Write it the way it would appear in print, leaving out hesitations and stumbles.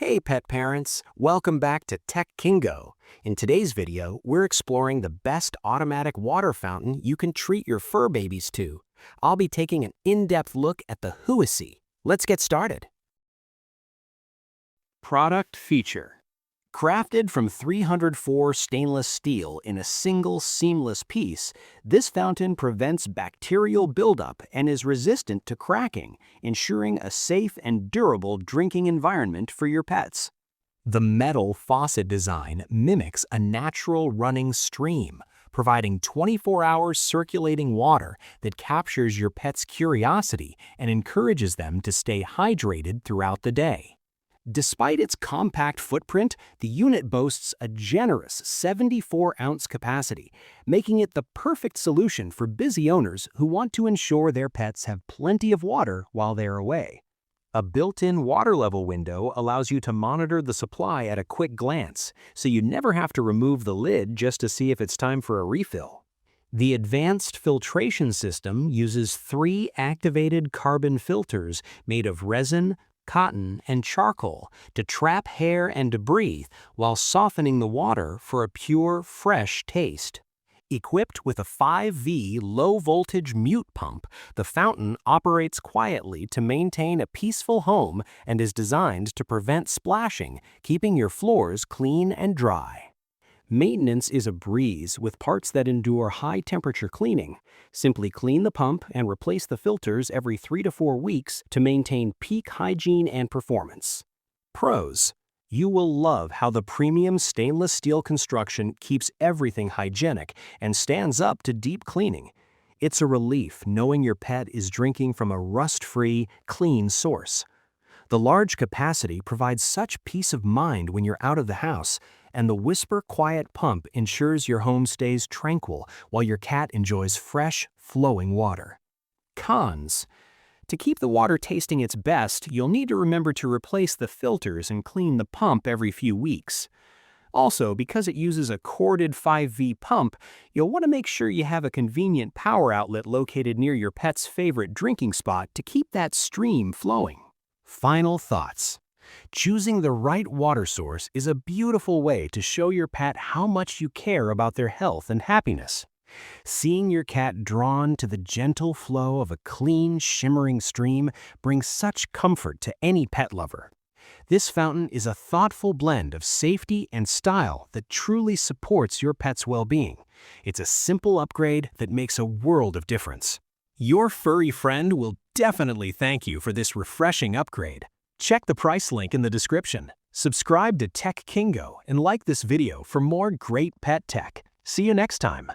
Hey pet parents, welcome back to Tech Kingo. In today's video, we're exploring the best automatic water fountain you can treat your fur babies to. I'll be taking an in-depth look at the Huasi. Let's get started. Product feature. Crafted from 304 stainless steel in a single seamless piece, this fountain prevents bacterial buildup and is resistant to cracking, ensuring a safe and durable drinking environment for your pets. The metal faucet design mimics a natural running stream, providing 24-hour circulating water that captures your pet's curiosity and encourages them to stay hydrated throughout the day. Despite its compact footprint, the unit boasts a generous 74-ounce capacity, making it the perfect solution for busy owners who want to ensure their pets have plenty of water while they're away. A built-in water level window allows you to monitor the supply at a quick glance, so you never have to remove the lid just to see if it's time for a refill. The advanced filtration system uses 3 activated carbon filters made of resin, cotton, and charcoal to trap hair and debris while softening the water for a pure, fresh taste. Equipped with a 5V low-voltage mute pump, the fountain operates quietly to maintain a peaceful home and is designed to prevent splashing, keeping your floors clean and dry. Maintenance is a breeze with parts that endure high-temperature cleaning. Simply clean the pump and replace the filters every 3 to 4 weeks to maintain peak hygiene and performance. Pros: you will love how the premium stainless steel construction keeps everything hygienic and stands up to deep cleaning. It's a relief knowing your pet is drinking from a rust-free, clean source. The large capacity provides such peace of mind when you're out of the house, and the whisper-quiet pump ensures your home stays tranquil while your cat enjoys fresh, flowing water. Cons: to keep the water tasting its best, you'll need to remember to replace the filters and clean the pump every few weeks. Also, because it uses a corded 5V pump, you'll want to make sure you have a convenient power outlet located near your pet's favorite drinking spot to keep that stream flowing. Final thoughts. Choosing the right water source is a beautiful way to show your pet how much you care about their health and happiness. Seeing your cat drawn to the gentle flow of a clean, shimmering stream brings such comfort to any pet lover. This fountain is a thoughtful blend of safety and style that truly supports your pet's well-being. It's a simple upgrade that makes a world of difference. Your furry friend will definitely thank you for this refreshing upgrade. Check the price link in the description. Subscribe to Tech Kingo and like this video for more great pet tech. See you next time.